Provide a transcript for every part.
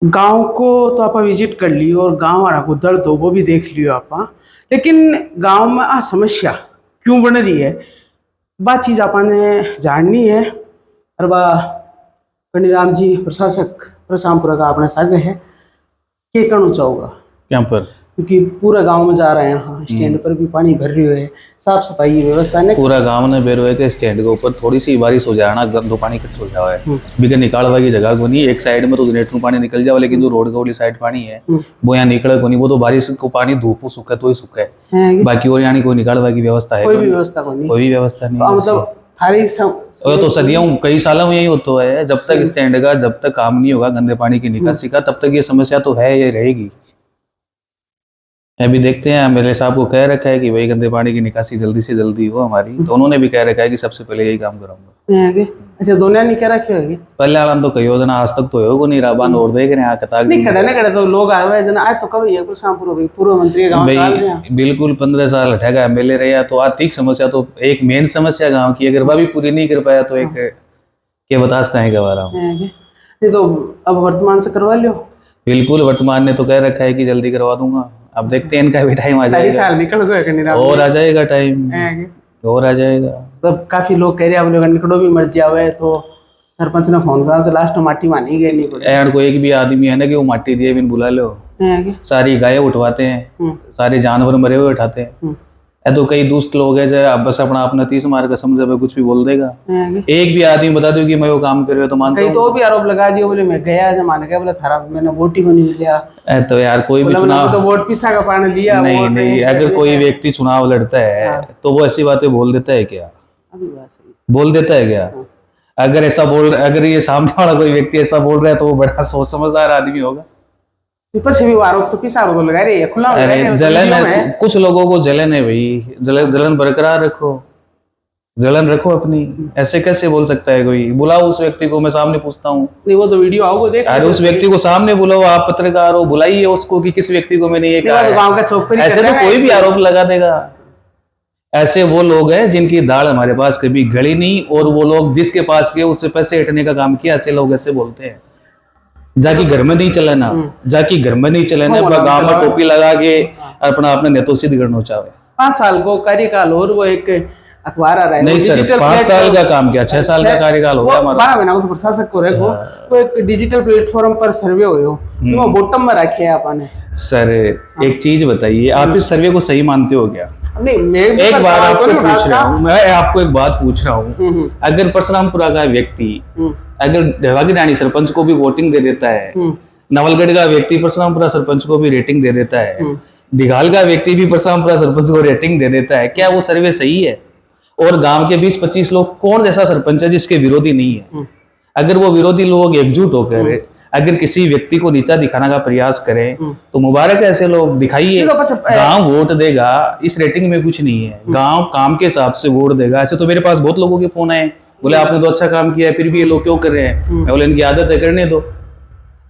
गाँव को तो आप विजिट कर लियो और गाँव वाला को दर्द हो वो भी देख लियो आप। लेकिन गाँव में आ समस्या क्यों बन रही है बा चीज आपने जाननी है। और बा कनीराम जी प्रशासक प्रशामपुरा का अपना साग है के कहना चाहूँगा यहाँ पर, क्योंकि पूरा गांव में जा रहे हैं। हाँ, स्टैंड पर भी पानी भर रही है, साफ सफाई की व्यवस्था ने पूरा गांव ने बेरवे के स्टैंड के ऊपर थोड़ी सी बारिश हो जाए ना, गंदो पानी इकट्ठा हो जाए बिके निकालवा की जगह को नहीं। एक साइड में तो जनरेटर पानी निकल जाए, लेकिन जो रोड वाली साइड पानी है वो यहाँ निकले को नहीं। वो तो बारिश को पानी धूप सूखा तो ही सूखा है, बाकी और यहाँ कोई निकालवा की व्यवस्था है? कोई भी व्यवस्था को नहीं, कोई भी व्यवस्था नहीं। मतलब तो सदियों कई सालों में यही होता है, जब तक स्टैंड का जब तक काम नहीं होगा गंदे पानी की निकासी का, तब तक ये समस्या तो है, ये रहेगी। अभी देखते हैं, मेरे साहब को कह रखा है कि भाई गंदे पानी की निकासी जल्दी से जल्दी हो हमारी, तो उन्होंने भी कह रखा है कि सबसे पहले यही काम कराऊंगा। अच्छा, दोनों नहीं कह रखे होगी पहले आलम तो कई योजना आज तक तो होगा नहीं, राबान और देख रहे हैं कताक नहीं खड़े ना खड़े तो लोग आए हुए जना आज तो कभी एक पूर्व मंत्री गांव चल रहे हैं। बिल्कुल 15 साल हटेगा एमएलए रहा, तो आर्थिक समस्या तो एक मेन समस्या गाँव की, अगर वह भी पूरी नहीं कर पाया तो एक के बतास कहीं गवा रहा हूँ। नहीं तो अब वर्तमान से करवा लियो। बिल्कुल, वर्तमान ने तो कह रखा है कि जल्दी करवा दूंगा। अब देखते हैं इनका भी टाइम आ जाएगा, साल निकल गए और आ जाएगा टाइम, और आ जाएगा। तो काफी लोग कह रहे हैं अब लोग निकलो भी मर जावे, तो सरपंच ने फोन करा तो लास्ट में माटी मानी गई नहीं पड़े। एंड कोई एक भी आदमी है ना कि वो माटी दिए बिन बुला लो, सारी गायें उठवाते हैं, सारे जानवर मरे हुए उठाते हैं। तो कई दुष्ट लोग हैं जो आप बस अपना अपना 30 मार का समझे कुछ भी बोल देगा। एक भी आदमी बता दो कि मैं वो काम कर रहा हूं तो मानता हूं। तो भी आरोप लगा दियो, बोले मैं गया जमाने का, बोले थारा मैंने वोट ही को नहीं लिया। तो यार कोई भी चुनाव तो वोट पिसा का पानी लिया नहीं, अगर कोई व्यक्ति चुनाव लड़ता है तो वो ऐसी बातें बोल देता है क्या? बोल देता है क्या? अगर ऐसा अगर ये सामने वाला कोई व्यक्ति ऐसा बोल रहा है तो वो बड़ा सोच समझदार आदमी होगा। से भी आरोप तो पिसा को लगा रही है, खुला जलन है, कुछ लोगों को जलन है भाई, जलन बरकरार रखो, जलन रखो अपनी। ऐसे कैसे बोल सकता है कोई? बुलाओ उस व्यक्ति को, मैं सामने पूछता हूँ। नहीं वो तो वीडियो आओगे देख, अरे उस व्यक्ति को सामने बुलाओ, आप पत्रकार हो, बुलाइए उसको कि किस व्यक्ति को मैंने ये कहा है। ऐसे तो कोई भी आरोप लगा देगा। ऐसे वो लोग हैं जिनकी दाल हमारे पास कभी गली नहीं, और वो लोग जिसके पास गए उससे पैसे हटने का काम किया, ऐसे लोग ऐसे बोलते हैं। जाके घर में नहीं चलाना, जाके घर में नहीं चलाना, गाँव में टोपी लगा के अपना अपने नेतो सिद्ध करना चाहे। 5 साल को कार्यकाल और वो एक अखबार आ रहा है। नहीं सर, 5 साल का काम क्या, 6 साल का कार्यकाल हो गया हमारा। 12 महीना को प्रशासक को रखो, तो एक डिजिटल प्लेटफॉर्म पर सर्वे हो वो बॉटम में रखे है आपने। सर एक चीज बताइए, आप इस सर्वे को सही मानते हो क्या? नहीं, एक बार आपको पूछ रहा हूँ, मैं आपको एक बात पूछ रहा हूँ, अगर परशुरामपुरा का व्यक्ति अगर ढेवागी रानी सरपंच को भी वोटिंग दे देता है, नवलगढ़ का व्यक्ति परशुरामपुरा सरपंच को भी रेटिंग दे देता है, दिघाल का व्यक्ति भी परशुरामपुरा सरपंच को रेटिंग दे देता है, क्या वो सर्वे सही है? और गांव के 20-25 लोग कौन ऐसा सरपंच है जिसके विरोधी नहीं है? अगर वो विरोधी लोग एकजुट होकर अगर किसी व्यक्ति को नीचा दिखाने का प्रयास करें तो मुबारक है, ऐसे लोग दिखाइए। गांव वोट देगा, इस रेटिंग में कुछ नहीं है, गांव काम के हिसाब से वोट देगा। ऐसे तो मेरे पास बहुत लोगों के फोन आए, बोले आपने तो अच्छा काम किया है, फिर भी ये लोग क्यों कर रहे हैं? मैं बोले इनकी आदत है, करने दो।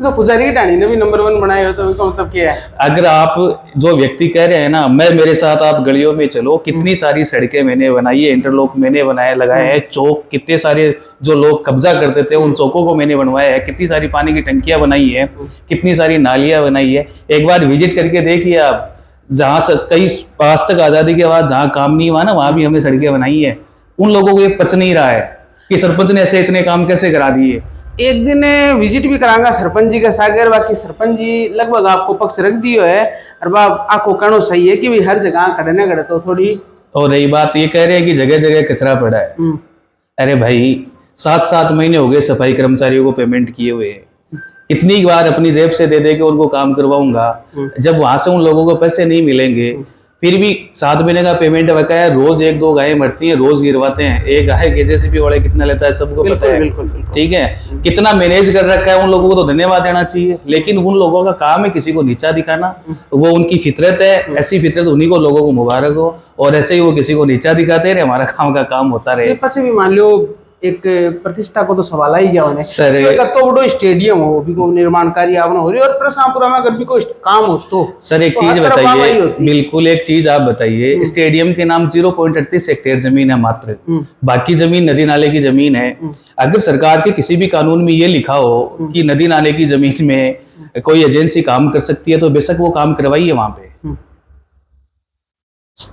तो पुजारी डाणी ने भी नंबर 1 बनाया हो, तो इसका मतलब क्या है? अगर आप जो व्यक्ति कह रहे हैं ना, मैं मेरे साथ आप गलियों में चलो, कितनी सारी सड़कें मैंने बनाई है, इंटरलॉक मैंने बनाए लगाए हैं, चौक कितने सारे जो लोग कब्जा करते थे उन चौकों को मैंने बनवाया है, कितनी सारी पानी की टंकियां बनाई है, कितनी सारी नालियां बनाई है। एक बार विजिट करके देखिए आप, जहाँ से कई आज तक आजादी के बाद जहाँ काम नहीं हुआ ना, वहां भी हमने सड़कें बनाई है। उन लोगों को ये पच नहीं रहा है कि सरपंच ने ऐसे इतने काम कैसे करा दिए। एक दिन विजिट भी करांगा सरपंच जी का सागर, बाकी सरपंच जी लगभग आपको पक्ष रख दियो है, और आपको कहना सही है कि भाई हर जगह खड़े न खड़े तो थोड़ी। और रही बात ये कह रहे हैं कि जगह जगह कचरा पड़ा है, अरे भाई 7-7 महीने हो गए सफाई कर्मचारियों को पेमेंट किए हुए, कितनी बार अपनी जेब से दे दे के उनको काम करवाऊंगा, जब वहां से उन लोगों को पैसे नहीं मिलेंगे, फिर भी 7 महीने का पेमेंट बकाया, रोज 1-2 गायें मरती हैं, रोज गिरवाते हैं। एक गाय के जेसीबी वाले कितना लेता है सबको पता है, ठीक है, कितना मैनेज कर रखा है। उन लोगों को तो धन्यवाद देना चाहिए, लेकिन उन लोगों का काम है किसी को नीचा दिखाना, वो उनकी फितरत है, ऐसी फितरत उन्हीं को लोगों को मुबारक हो, और ऐसे ही वो किसी को नीचा दिखाते रहे, हमारा काम का काम होता रहे। भी मान लो एक प्रतिष्ठा को तो सवाल ही जाओ सर तो बड़ो स्टेडियम हो भी को निर्माण कार्य आपने हो रही और प्रशांतपुरा में अगर भी कोई काम हो तो सर एक तो चीज हर तरफ वाहवाही बताइए, होती। बिल्कुल एक चीज आप बताइए, स्टेडियम के नाम 0.38 हेक्टेयर जमीन है मात्र, बाकी जमीन नदी नाले की जमीन है। अगर सरकार के किसी भी कानून में ये लिखा हो कि नदी नाले की जमीन में कोई एजेंसी काम कर सकती है तो बेशक वो काम करवाइए वहां पे।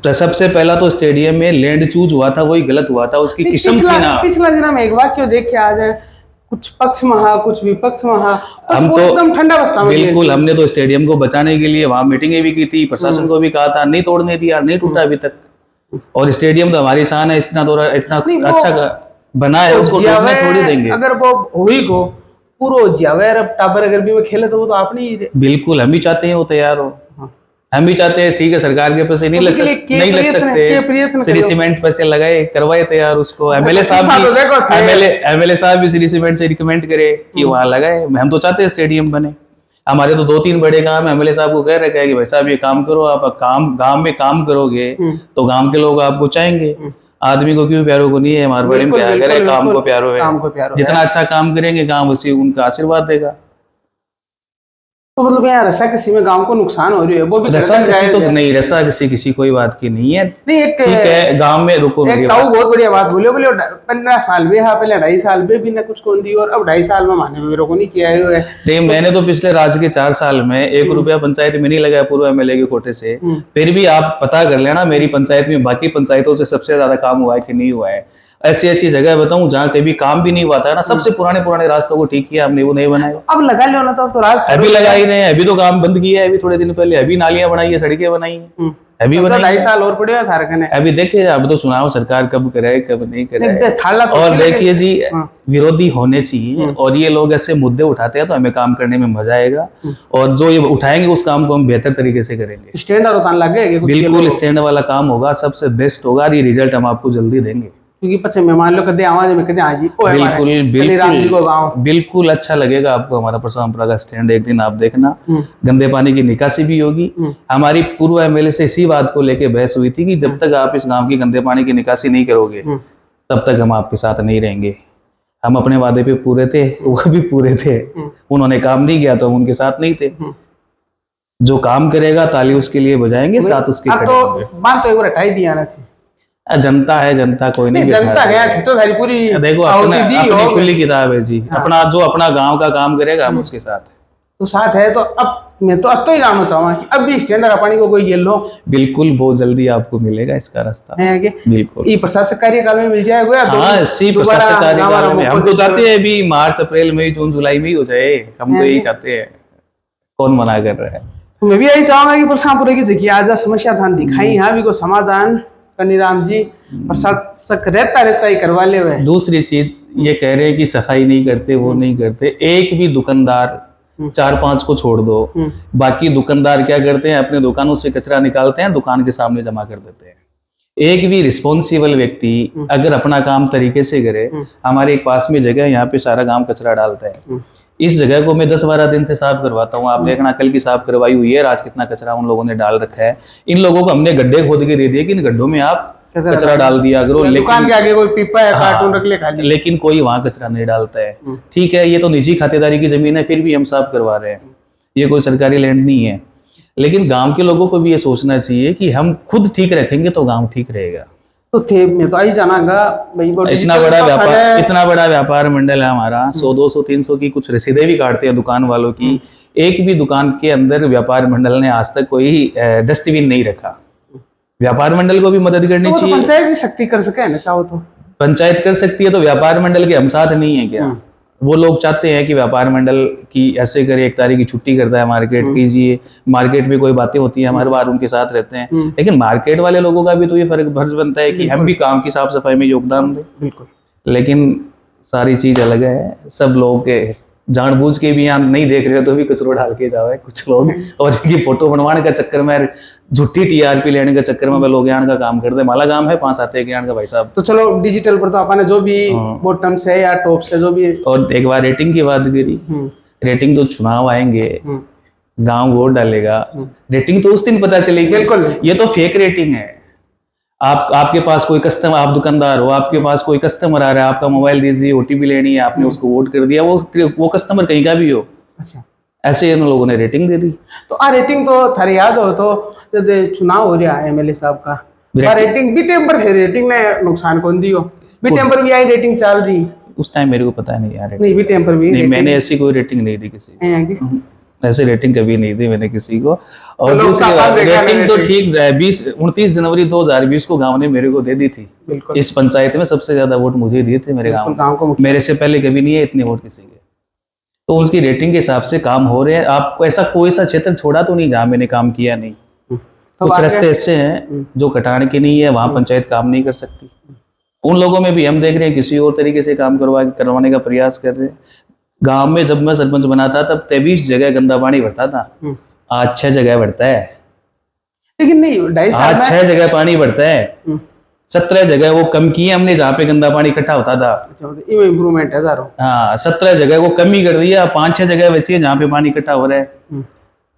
तो सबसे पहला तो स्टेडियम में लैंड चूज हुआ था, वही गलत हुआ था, उसकी किस्म थी ना। पिछला दिन हम एक वाक्य देख के आ जाए, कुछ पक्ष महा कुछ विपक्ष महा, हम तो एकदम ठंडा अवस्था में बिल्कुल, हमने तो स्टेडियम को बचाने के लिए वहां मीटिंगें भी की थी, प्रशासन को भी कहा था, नहीं तोड़ने दिया, नहीं टूटा अभी तक। और स्टेडियम तो हमारी शान है, इतना अच्छा बना है, उसको तोड़ने थोड़ी देंगे। अगर वो हुई को पूरा जियावे अब टाबर अगर भी में खेले तो वो तो आपने ही। बिल्कुल हम भी चाहते हैं वो तैयार हो, हम भी चाहते हैं, ठीक है सरकार के पैसे नहीं लग सकते, श्री सीमेंट पैसे लगाए करवाए तैयार उसको। एमएलए साहब भी श्री सीमेंट से रिकमेंड करे कि वहां लगाए। हम तो चाहते हैं स्टेडियम बने। हमारे तो 2-3 बड़े काम एमएलए साहब को कह रखा है कि भाई साहब ये काम करो, आप काम गांव में काम करोगे तो गांव के लोग आपको चाहेंगे। आदमी को क्यों प्यारो को नहीं है, हमारे बड़े में प्यार करे, काम को प्यारो है। जितना अच्छा काम करेंगे गांव उसी उनका आशीर्वाद देगा। तो मतलब यहाँ रसा किसी में गांव को नुकसान हो रही है, वो भी रसा किसी तो नहीं, रसा किसी कोई बात की नहीं है। नहीं एक ठीक है, गांव में रुको, एक ताऊ बहुत बढ़िया बात बोले 15 साल में, हाँ पहले 2.5 साल में भी ना कुछ कौन दी और अब 2.5 साल में माने में मेरे को नहीं किया है। नहीं मैंने तो पिछले राज्य के 4 साल में 1 रुपया पंचायत में नहीं लगाया पूर्व एमएलए के कोटे से। फिर भी आप पता कर लेना मेरी पंचायत में बाकी पंचायतों से सबसे ज्यादा काम हुआ है कि नहीं हुआ है। ऐसी ऐसी जगह बताऊं जहाँ कभी काम भी नहीं हुआ था ना, सबसे पुराने रास्तों को ठीक किया हमने, वो नहीं बनाए। अब लगा लो ना, तो अब तो रास्ते अभी लगा ही रहे हैं, अभी तो काम बंद किया है, अभी थोड़े दिन पहले अभी नालियां बनाई है, सड़कें बनाई है, अभी बनाई। 2.5 साल और पड़े हैं अभी देखिए, अब तो चुनाव सरकार कब करे कब नहीं करे। तो और देखिए जी, विरोधी होने चाहिए और ये लोग ऐसे मुद्दे उठाते हैं तो हमें काम करने में मजा आएगा और जो ये उठाएंगे उस काम को हम बेहतर तरीके से करेंगे। स्टैंड बिल्कुल स्टैंड वाला काम होगा, सबसे बेस्ट होगा, ये रिजल्ट हम आपको जल्दी देंगे। क्योंकि पचे मेहमान लोग कदे आवाज में कदे आजी बिल्कुल अच्छा लगेगा आपको हमारा परशुरामपुरा का स्टैंड। एक दिन आप देखना, गंदे पानी की निकासी भी होगी। हमारी पूर्व एमएलए से इसी बात को लेके बहस हुई थी कि जब तक आप इस गांव की गंदे पानी की निकासी नहीं करोगे तब तक हम आपके साथ नहीं रहेंगे। हम अपने वादे पे पूरे थे, वो भी पूरे थे। उन्होंने काम नहीं किया तो हम उनके साथ नहीं थे। जो काम करेगा ताली उसके लिए बजाएंगे, साथ उसके तो बात तो एक बार हटाई दिया ना थी। जनता है, जनता कोई नहीं जनता है तो पूरी देखो अपनी खुली किताब है जी। अपना जो अपना गांव का काम करेगा हम उसके साथ तो साथ है। तो अब मैं तो ही जानना चाहूंगा कि अब भी स्टैंड पानी को कोई ये लो। बिल्कुल बहुत जल्दी आपको मिलेगा इसका रास्ता है आगे। बिल्कुल ये प्रशासक कार्यकाल में मिल जाएगा। हाँ इसी प्रशासक कार्यकाल में हम तो चाहते हैं अभी मार्च अप्रैल मई जून जुलाई में ही हो जाए। हम तो यही चाहते हैं, कौन मना कर रहा है। मैं भी यही चाहूंगा कि परशुरामपुर की देखिए आज समस्या था दिखाई, यहाँ भी कोई समाधान कनीराम जी प्रशासक रहता ही करवा ले। दूसरी चीज ये कह रहे हैं कि सफाई नहीं करते, वो नहीं करते। एक भी दुकानदार 4-5 को छोड़ दो, बाकी दुकानदार क्या करते हैं, अपने दुकानों से कचरा निकालते हैं, दुकान के सामने जमा कर देते हैं। एक भी रिस्पॉन्सिबल व्यक्ति अगर अपना काम तरीके से करे, हमारे एक पास में जगह यहाँ पे सारा गांव कचरा डालता है, इस जगह को मैं 10-12 दिन से साफ करवाता हूँ। आप देखना कल की साफ करवाई हुई है, आज कितना कचरा उन लोगों ने डाल रखा है। इन लोगों को हमने गड्ढे खोद के दे दिए कि इन गड्ढों में आप कचरा डाल दिया करो, दुकान के आगे कोई पीपा है, कार्टून रख ले खाली, लेकिन कोई वहां कचरा नहीं डालता है। ठीक है, ये तो निजी खातेदारी की जमीन है, फिर भी हम साफ करवा रहे हैं, ये कोई सरकारी लैंड नहीं है। लेकिन गांव के लोगों को भी ये सोचना चाहिए कि हम खुद ठीक रखेंगे तो गांव ठीक रहेगा। तो थे मैं तो आई जानागा भाई, इतना बड़ा व्यापार मंडल है हमारा, 100-200-300 की कुछ रसीदें भी काटते हैं दुकान वालों की। एक भी दुकान के अंदर व्यापार मंडल ने आज तक कोई डस्टबिन नहीं रखा। व्यापार मंडल को भी मदद करनी चाहिए। तो पंचायत भी सख्ती कर सके ना, चाहो तो पंचायत कर सकती है, तो व्यापार मंडल के हम साथ नहीं है क्या? वो लोग चाहते हैं कि व्यापार मंडल की ऐसे करे, 1 तारीख की छुट्टी करता है, मार्केट कीजिए, मार्केट में कोई बातें होती है, हम हर बार उनके साथ रहते हैं। लेकिन मार्केट वाले लोगों का भी तो ये फर्ज बनता है कि हम भी काम की साफ सफाई में योगदान दें। बिल्कुल, लेकिन सारी चीज अलग है। सब लोग जानबूझ के भी यहाँ नहीं देख रहे तो भी कचरो डाल के जावे कुछ लोग, और इनकी फोटो बनवाने का चक्कर में, झूठी टीआरपी लेने के चक्कर में लोग यहाँ का काम करते हैं। माला काम है 5 के यहाँ का भाई साहब। तो चलो डिजिटल पर तो आपने जो भी बॉटम से या टॉप से जो भी, और एक बार रेटिंग की बात करी, रेटिंग तो चुनाव आएंगे, गांव वोट डालेगा, रेटिंग तो उस दिन पता चलेगी। बिल्कुल, ये तो फेक रेटिंग है। आपके पास कोई कस्टमर, आप दुकानदार हो, आपके पास कोई कस्टमर आ रहा है, आपका मोबाइल दीजिए, ओटीपी लेनी है, आपने उसको वोट कर दिया, वो कस्टमर कहीं का भी हो, अच्छा, ऐसे इन लोगों ने रेटिंग दे दी। तो आ रेटिंग तो थारे याद हो तो जब चुनाव हो रहा है एमएलए साहब का, रेटिंग भी टेम्पर थे, रेटिंग ने नुकसान कौन दियो, भी टेम्पर भी आई रेटिंग चल रही उस टाइम मेरे को पता नहीं यार, नहीं, भी टेम्पर भी नहीं, मैंने ऐसी कोई रेटिंग नहीं दी किसी को, ऐसे रेटिंग कभी नहीं दी मैंने किसी को। और लोग दूसरी सामान बात, देखा रेटिंग नहीं तो रेटिंग। ठीक है, 29 जनवरी 2020 को गांव ने मेरे को दे दी थी, बिल्कुल इस पंचायत में सबसे ज्यादा वोट मुझे दिए थे मेरे गांव गांव को में, मेरे से पहले कभी नहीं है इतने वोट किसी के। तो उसकी रेटिंग के हिसाब से काम हो रहे हैं। आपको ऐसा कोई सा क्षेत्र छोड़ा तो नहीं जहां मैंने काम किया नहीं। तो कुछ रास्ते ऐसे हैं जो कटाने के नहीं है, वहां पंचायत काम नहीं कर सकती। उन लोगों में भी हम देख रहे हैं किसी और तरीके से काम करवाने का प्रयास कर रहे हैं। गांव में जब मैं सरपंच बना था तब 23 जगह गंदा पानी भरता था, आज 6 जगह भरता है। लेकिन नहीं 2.5 साल आज 6 जगह पानी भरता है। 17 जगह वो कम की है हमने जहाँ पे गंदा पानी इकट्ठा होता था। इम्प्रूवमेंट है दारो। हाँ, 17 जगह को कम ही कर दिया, 5-6 जगह बची है जहाँ पे पानी इकट्ठा हो रहा है,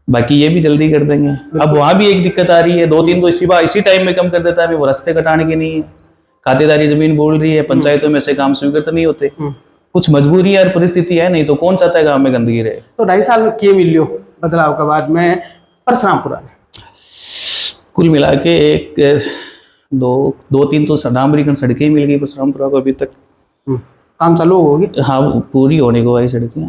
बाकी ये भी जल्दी कर देंगे। अब वहां भी एक दिक्कत आ रही है, 2-3 तो इसी टाइम में कम कर देता है, अभी वो रास्ते कटाने के नहीं है, खातेदारी जमीन बोल रही है, पंचायतों में से काम स्वीकृत नहीं होते, कुछ मजबूरी और परिस्थिति है, नहीं तो कौन चाहता है गांव में गंदगी रहे। तो 2.5 साल में क्या मिलियो बदलाव के बाद में परशुरामपुरा में? कुल मिला के एक दो तीन तो डामरीकरण सड़कें मिल गई परशुरामपुरा को अभी तक। काम चालू होगी? हाँ, पूरी होने को आई सड़कें,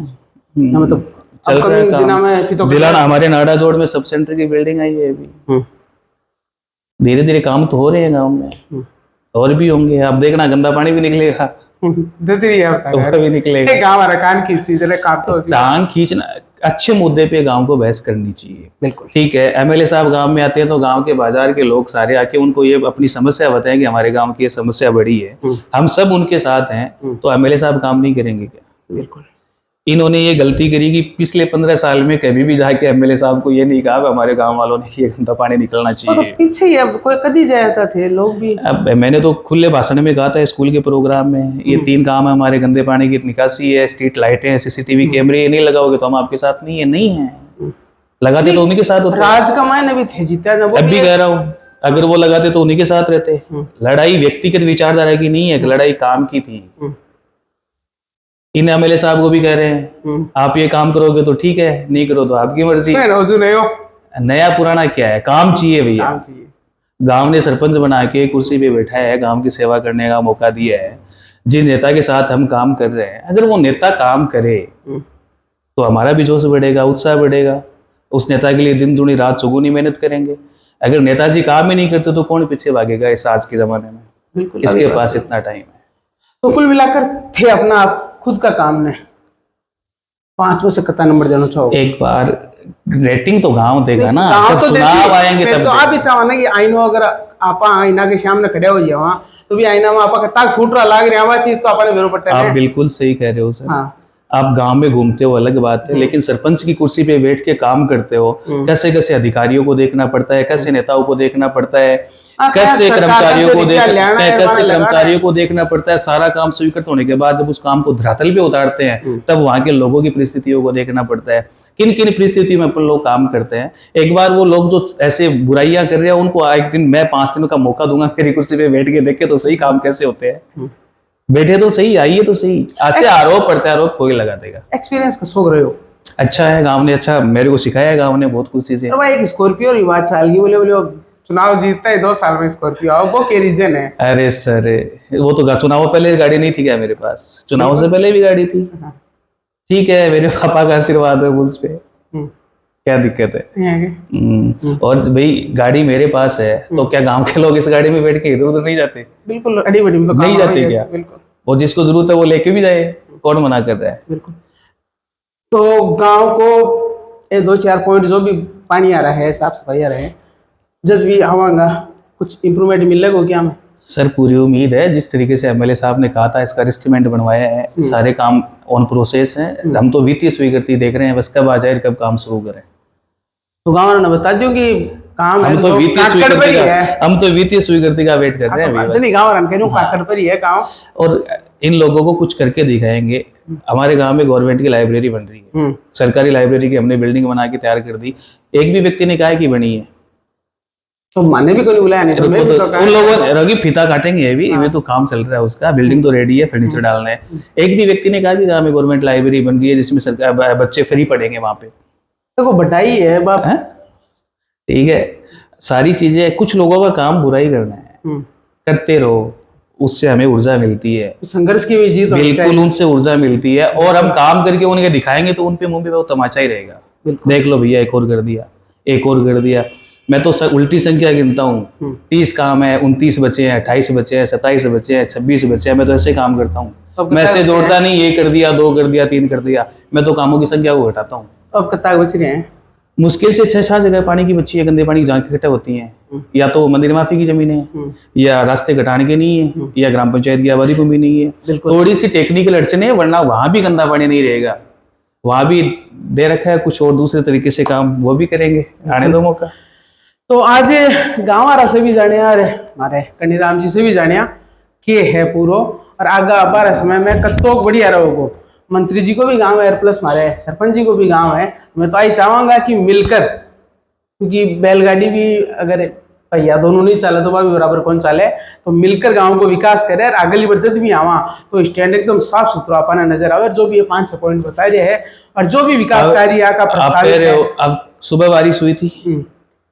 मतलब चल रहा है काम। तो दिलाना हमारे नाडा जोड़ में सब सेंटर की बिल्डिंग आई है अभी, धीरे धीरे काम तो हो रहे हैं गांव में, और भी होंगे। आप देखना गंदा पानी भी निकलेगा, भी निकलेगा। टांग खींचना, अच्छे मुद्दे पे गांव को बहस करनी चाहिए। बिल्कुल ठीक है, एमएलए साहब गांव में आते हैं तो गांव के बाजार के लोग सारे आके उनको ये अपनी समस्या बताएं कि हमारे गांव की ये समस्या बड़ी है, हम सब उनके साथ हैं, तो एमएलए साहब काम नहीं करेंगे क्या? बिल्कुल। इन्होंने ये गलती करी कि पिछले 15 साल में कभी भी जाके एमएलए साहब को ये नहीं कहा हमारे गांव वालों ने ये गंदा पानी निकलना चाहिए। तो पीछे ही अब कोई कदी जाता थे लोग भी। अब मैंने तो खुले भाषण में कहा था स्कूल के प्रोग्राम में, ये 3 काम है हमारे, गंदे पानी की निकासी है, स्ट्रीट लाइटें, सीसीटीवी कैमरे, ये नहीं लगाओगे तो हम आपके साथ नहीं है। नहीं है, लगाते तो उन्हीं के साथ होते। राज कमाए ने भी थे जीता ना, अब भी कह रहा हूँ, अगर वो लगाते तो उन्हीं के साथ रहते। लड़ाई व्यक्तिगत विचारधारा की नहीं है, लड़ाई काम की थी। इन एमएलए साहब को भी कह रहे हैं आप ये काम करोगे तो ठीक है, नहीं करो तो आपकी मर्जी। नया पुराना क्या है, काम चाहिए भैया। गांव ने सरपंच बना के कुर्सी पे बैठा है, गांव की सेवा करने का मौका दिया है। जिस नेता के साथ हम काम कर रहे हैं, अगर वो नेता काम करे तो हमारा भी जोश बढ़ेगा, उत्साह बढ़ेगा। उस नेता के लिए दिन दुनी रात चौगुनी मेहनत करेंगे। अगर नेताजी काम ही नहीं करते तो कौन पीछे भागेगा इस आज के जमाने में? बिल्कुल, इसके पास इतना टाइम है। तो कुल मिलाकर थे अपना खुद का काम ने 5 में से कितना नंबर देना चाहो? एक बार रेटिंग तो गांव देगा ना, जब चुनाव आएंगे तब तो आप ही चाहो ना कि आईनो अगर आप आईना के सामने खड़े हो जाए वहां तो भी आईना में आपका ताक फूट रहा लाग रहा है, चीज तो आपने जरूर पट्टा है। आप बिल्कुल सही कह रहे हो सर। हाँ। आप गांव में घूमते हो अलग बात है, लेकिन सरपंच की कुर्सी पे बैठ के काम करते हो, कैसे कैसे अधिकारियों को देखना पड़ता है, कैसे नेताओं को देखना पड़ता है, कैसे कर्मचारियों को देखना पड़ता है। सारा काम स्वीकृत होने के बाद जब उस काम को धरातल पे उतारते हैं तब वहां के लोगों की परिस्थितियों को देखना पड़ता है, किन किन परिस्थितियों में अपन लोग काम करते हैं। एक बार वो लोग जो ऐसे बुराइयां कर रहे हैं उनको एक दिन मैं 5 दिनों का मौका दूंगा, मेरी कुर्सी पे बैठ के देखे तो सही काम कैसे होते हैं, बैठे तो सही, आइए तो सही। ऐसे आरोप प्रत्यारोप कोई लगा देगा। एक्सपीरियंस का सोच रहे हो? अच्छा है, गांव ने अच्छा मेरे को सिखाया है, गांव ने बहुत कुछ चीजें। एक स्कॉर्पियो की बात चल गई, बोले चुनाव जीतता है 2 साल में स्कॉर्पियो, वो क्या रीजन है? अरे सर, वो तो चुनाव पहले गाड़ी नहीं थी क्या मेरे पास? चुनाव से पहले भी गाड़ी थी। ठीक है, मेरे पापा का आशीर्वाद है मुझ पे, क्या दिक्कत है? और भाई गाड़ी मेरे पास है तो क्या गांव के लोग इस गाड़ी में बैठ के इधर उधर नहीं जाते? बिल्कुल, अड़ी बड़ी में नहीं जाते क्या? और जिसको जरूरत है वो लेके भी जाए, कौन मना कर रहा है? बिल्कुल। तो गांव को 2-4 पॉइंट जो भी पानी आ रहा है, साफ सफाई आ रहा है, जब भी आवांगा कुछ इम्प्रूवमेंट मिलेगा क्या? हमें सर पूरी उम्मीद है, जिस तरीके से एमएलए साहब ने कहा था इसका रिस्ट्रीमेंट बनवाया है, सारे काम ऑन प्रोसेस है। हम तो वित्तीय स्वीकृति देख रहे हैं, बस कब आ जाए, कब काम शुरू करें। तो गाँव ने बता दियो कि काम हम तो वित्तीय स्वीकृति का वेट कर रहे हैं। और इन लोगों को कुछ करके दिखाएंगे। हमारे गांव में गवर्नमेंट की लाइब्रेरी बन रही है, सरकारी लाइब्रेरी की हमने बिल्डिंग बना के तैयार कर दी, एक भी व्यक्ति ने कहा कि बनी है? तो माने भी कोई बुलाया नहीं तो मैं भी तो उन लोगों ने रगी फीता काटेंगे अभी, ये तो काम चल रहा है उसका, बिल्डिंग तो रेडी है, फर्नीचर डालना है। एक भी व्यक्ति ने कहा कि हमें गवर्नमेंट लाइब्रेरी बन गई है जिसमें सरकार बच्चे फ्री पढ़ेंगे वहां पे। देखो बटाई है बाप। ठीक है, सारी चीजें, कुछ लोगों का काम बुराई करना है, करते रहो, उससे हमें ऊर्जा मिलती है, संघर्ष की भी जीत होनी चाहिए। बिल्कुल उनसे ऊर्जा मिलती है, और हम काम करके उन्हें दिखाएंगे तो उनपे मुंह पे वो तमाचा ही रहेगा। देख लो भैया, एक और कर दिया, एक और कर दिया। मैं तो उल्टी संख्या गिनता हूँ, 30 काम है, 29 बचे हैं, 28 बचे हैं, 27 बचे हैं, 26 बचे हैं। मैं तो ऐसे काम करता हूँ, मैं ऐसे जोड़ता नहीं, ये कर दिया, 2 कर दिया, 3 कर दिया, मैं तो कामों की संख्या को घटाता हूँ। अब कितना बच रहे हैं? मुश्किल से 6-7 जगह पानी की बच्ची है, गंदे पानी की जहाँ इकट्ठा होती हैं, या तो मंदिर माफी की जमीनें हैं, या रास्ते घटाने के नहीं है, या ग्राम पंचायत की आबादी भूमि नहीं है। थोड़ी सी टेक्निकल अड़चने है, वरना वहां भी गंदा पानी नहीं रहेगा। वहां भी दे रखा है कुछ और दूसरे तरीके से काम, वो भी करेंगे, आने दो मौका। तो आज गाँव वाला से भी जाने हमारे कन्नीराम जी से भी जाने के है पूरो, और आगा बारह समय में कत्तो बढ़िया रहोगो। मंत्री जी को भी गांव है, प्लस हमारे सरपंच जी को भी गांव है। मैं तो आई चाहूंगा कि मिलकर, क्योंकि बैलगाड़ी भी अगर पहिया दोनों नहीं चले तो भी बराबर कौन चले, तो मिलकर गांव को विकास करे। और अगली बचत भी आवा तो स्टैंड एकदम साफ सुथरा अपना नजर आवे। जो भी ये 5-6 पॉइंट बताए रहे हैं, और जो भी विकास कार्य का प्रस्तावित है। अब सुबह बारिश हुई थी,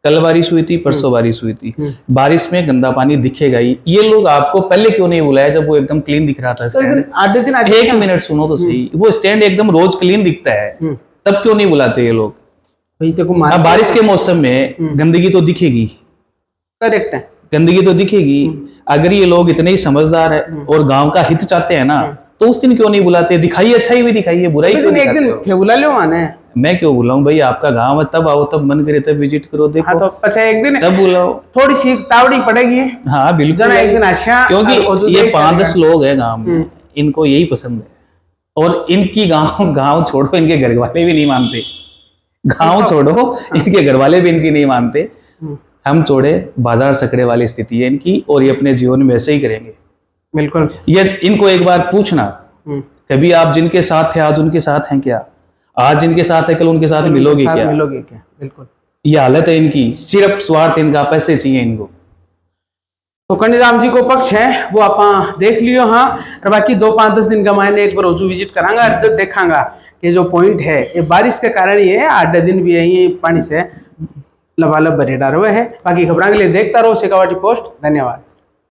कल बारिश हुई थी, परसों बारिश हुई थी, बारिश में गंदा पानी दिखेगा ही। ये लोग आपको पहले क्यों नहीं बुलाया जब वो एकदम क्लीन दिख रहा था स्टैंड? एक मिनट सुनो तो सही, वो स्टैंड एकदम रोज क्लीन दिखता है, तब क्यों नहीं बुलाते ये लोग? अब बारिश के मौसम में गंदगी तो दिखेगी, करेक्ट है, गंदगी तो दिखेगी। अगर ये लोग इतने ही समझदार है और गांव का हित चाहते हैं ना, तो उस दिन क्यों नहीं बुलाते? दिखाइए, अच्छाई भी दिखाइए, बुराई क्यों नहीं करते? बुला लो आने, मैं क्यों बुलाऊं भाई? आपका गांव है, तब आओ, तब मन करे तब विजिट करो, देखो। हाँ, तो अच्छा एक दिन तब बुलाओ, थोड़ी सी तावड़ी पड़ेगी। हाँ बिल्कुल, एक दिन अच्छा, क्योंकि ये 5-10 लोग हैं गांव में, इनको यही पसंद है। और इनकी गांव छोड़ो, इनके घर वाले भी नहीं मानते। गांव छोड़ो, इनके घर वाले भी इनकी नहीं मानते। हम छोड़े, बाजार सकड़े वाली स्थिति है इनकी, और ये अपने जीवन में वैसे ही करेंगे। बिल्कुल, ये इनको एक बार पूछना, कभी आप जिनके साथ थे आज उनके साथ हैं क्या? आज जिनके साथ है कल उनके साथ मिलोगे क्या? बिल्कुल, ये हालत है इनकी, सिर्फ स्वार्थ इनका, पैसे चाहिए इनको। तो कन्नीराम जी को पक्ष है वो आप देख लियो। हाँ, और बाकी 2-5-10 दिन का मैंने एक बार रोजू विजिट करांगा, और जब देखांगा कि जो पॉइंट है ये बारिश के कारण ही है, 8 दिन भी है ये पानी से लबालब भरे डाल हुए है। बाकी खबरों के लिए देखता रहो शेखावाटी पोस्ट। धन्यवाद।